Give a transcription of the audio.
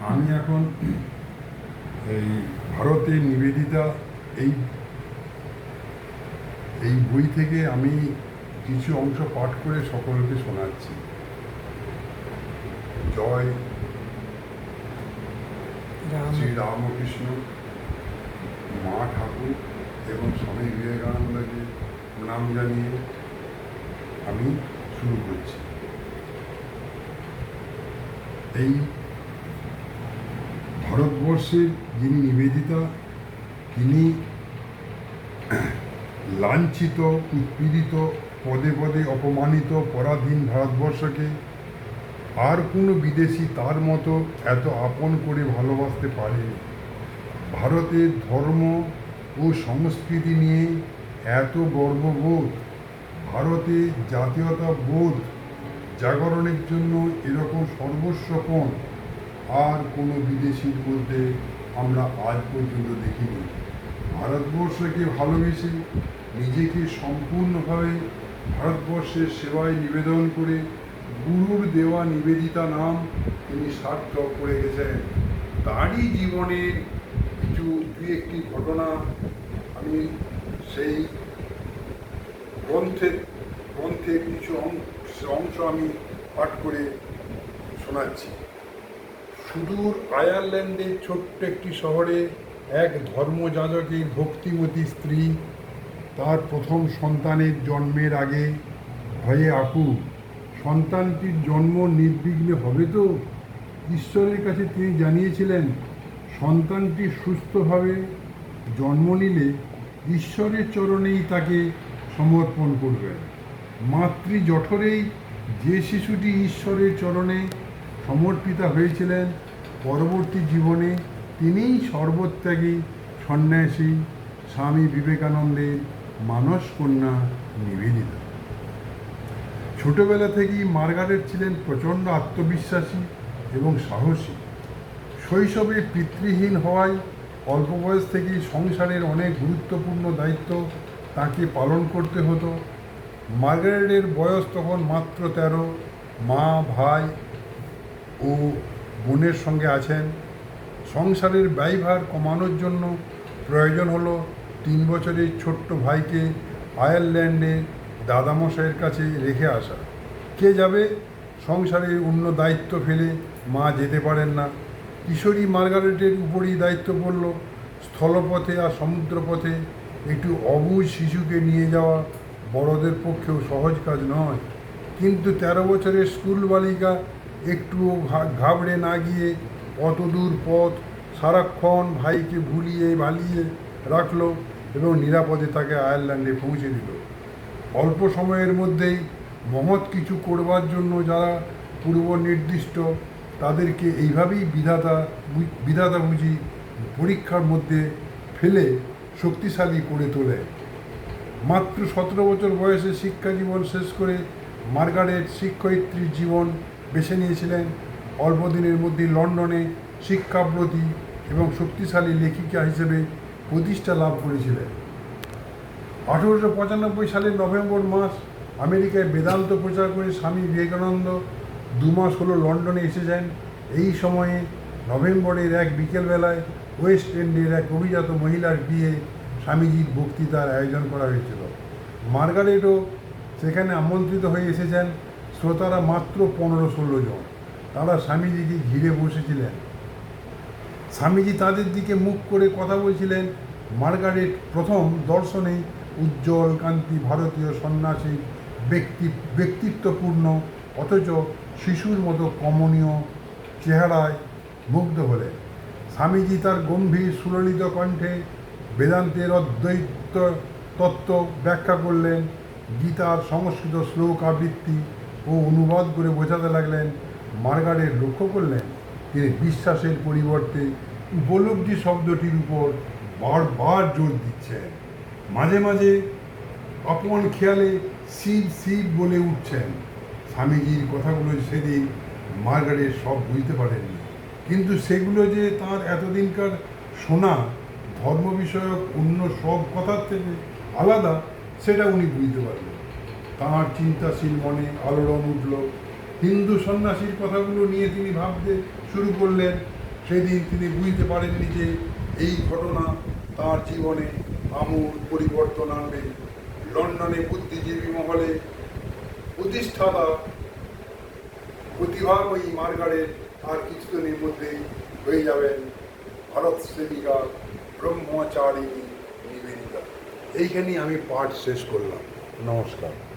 আমি এখন এই ভারতের নিবেদিতা এই এই বই থেকে আমি কিছু অংশ পাঠ করে সকলকে শোনাচ্ছি। জয় শ্রী রামকৃষ্ণ, মা ঠাকুর এবং স্বামী বিবেকানন্দকে প্রণাম জানিয়ে আমি শুরু করছি। এই ভারতবর্ষের যিনি নিবেদিতা, তিনি লাঞ্ছিত, উৎপীড়িত, পদে পদে অপমানিত, পরাধীন ভারতবর্ষকে আর কোনো বিদেশি তার মতো এত আপন করে ভালোবাসতে পারেনি। ভারতের ধর্ম ও সংস্কৃতি নিয়ে এত গর্ববোধ, ভারতের জাতীয়তা বোধ জাগরণের জন্য এরকম সর্বস্বপণ আর কোনো বিদেশির মধ্যে আমরা আজ পর্যন্ত দেখিনি। ভারতবর্ষকে ভালোবেসে নিজেকে সম্পূর্ণভাবে ভারতবর্ষের সেবায় নিবেদন করে গুরুর দেওয়া নিবেদিতা নাম তিনি সার্থক করে গেছেন। তাঁরই জীবনের দু একটি ঘটনা আমি সেই গ্রন্থের কিছু অংশ আমি পাঠ করে শোনাচ্ছি। সুদূর আয়ারল্যান্ডের ছোট্ট একটি শহরে এক ধর্মযাজকের ভক্তিমতী স্ত্রী তার প্রথম সন্তানের জন্মের আগে ভয়ে আকুল। সন্তানটির জন্ম নির্বিঘ্নে হবে তো? ঈশ্বরের কাছে তিনি জানিয়েছিলেন, সন্তানটি সুস্থভাবে জন্ম নিলে ঈশ্বরের চরণেই তাকে সমর্পণ করবেন। মাতৃ জঠরেই যে শিশুটি ঈশ্বরের চরণে সমর্পিতা হয়েছিলেন, পরবর্তী জীবনে তিনিই সর্বত্যাগী সন্ন্যাসী স্বামী বিবেকানন্দের মানস কন্যা নিবেদিতা। ছোটবেলা থেকেই মার্গারেট ছিলেন প্রচণ্ড আত্মবিশ্বাসী এবং সাহসী। শৈশবে পিতৃহীন হওয়ায় অল্প বয়স থেকেই সংসারের অনেক গুরুত্বপূর্ণ দায়িত্ব তাকে পালন করতে হতো। মার্গারেটের বয়স তখন মাত্র 13। মা, ভাই ও বোনের সঙ্গে আছেন। সংসারের ব্যয়ভার কমানোর জন্য প্রয়োজন হলো 3 বছরের ছোট্ট ভাইকে আয়ারল্যান্ডে দাদামশাইয়ের কাছে রেখে আসা। কে যাবে? সংসারের অন্য দায়িত্ব ফেলে মা যেতে পারেন না। কিশোরী মার্গারেটের উপরই দায়িত্ব পড়ল। স্থলপথে আর সমুদ্রপথে একটু অবুঝ শিশুকে নিয়ে যাওয়া বড়দের পক্ষেও সহজ কাজ নয়। কিন্তু 13 বছরের স্কুল বালিকা একটুও ঘাবড়ে না গিয়ে অত দূর পথ সারাক্ষণ ভাইকে ভুলিয়ে ভালিয়ে রাখলো এবং নিরাপদে তাকে আয়ারল্যান্ডে পৌঁছে দিল। অল্প সময়ের মধ্যেই মহৎ কিছু করবার জন্য যারা পূর্ব নির্দিষ্ট, তাদেরকে এইভাবেই বিধাতা বুঝি পরীক্ষার মধ্যে ফেলে শক্তিশালী করে তোলে। মাত্র 17 বছর বয়সে শিক্ষা জীবন শেষ করে মার্গারেট শিক্ষয়িত্রীর জীবন বেছে নিয়েছিলেন। অল্প দিনের মধ্যে লন্ডনে শিক্ষাব্রতী এবং শক্তিশালী লেখিকা হিসেবে প্রতিষ্ঠা লাভ করেছিলেন। 1895 সালের নভেম্বর মাস আমেরিকায় বেদান্ত প্রচার করে স্বামী বিবেকানন্দ 2 মাস হলো লন্ডনে এসেছেন। এই সময়ে নভেম্বরের এক বিকেলবেলায় ওয়েস্ট এন্ডের এক অভিজাত মহিলার বিয়ে স্বামীজির বক্তৃতার আয়োজন করা হয়েছিল। মার্গারেটও সেখানে আমন্ত্রিত হয়ে এসেছেন। শ্রোতারা মাত্র 15-16 জন। তারা স্বামীজিকে ঘিরে বসেছিলেন। স্বামীজি তাদের দিকে মুখ করে কথা বলছিলেন। মার্গারেট প্রথম দর্শনেই উজ্জ্বল কান্তি ভারতীয় সন্ন্যাসী ব্যক্তিত্বপূর্ণ অথচ শিশুর মতো কমনীয় চেহারায় মুগ্ধ হলেন। স্বামীজি তার গম্ভীর সুললিত কণ্ঠে বেদান্তের অদ্বৈত তত্ত্ব ব্যাখ্যা করলেন। গীতার সংস্কৃত শ্লোক আবৃত্তি ও অনুবাদ করে বোঝাতে লাগলেন। মার্গারেট লক্ষ্য করলেন তিনি বিশ্বাসের পরিবর্তে উপলব্ধি শব্দটির উপর বারবার জোর দিচ্ছেন। মাঝে মাঝে আপন খেয়ালে শিব শিব বলে উঠছেন। স্বামীজির কথাগুলো সেদিন মার্গারেট সব বুঝতে পারেননি, কিন্তু সেগুলো যে তার এতদিনকার শোনা ধর্ম বিষয়ক অন্য সব কথার থেকে আলাদা, সেটা উনি বুঝতে পারলেন। তাঁর চিন্তাশীল মনে আলোড়ন উঠল। হিন্দু সন্ন্যাসীর কথাগুলো নিয়ে তিনি ভাবতে শুরু করলেন। সেদিন তিনি বুঝতে পারেননি যে এই ঘটনা তার জীবনে আমূল পরিবর্তন আনবে। লন্ডনে বুদ্ধিজীবী মহলে প্রতিষ্ঠাতা প্রতিভাময়ী মার্গারেট আর কিছুদিনের মধ্যেই হয়ে যাবেন ভারত সেবিকা ব্রহ্মচারিণী নিবেদিতা। এইখানেই আমি পাঠ শেষ করলাম। নমস্কার।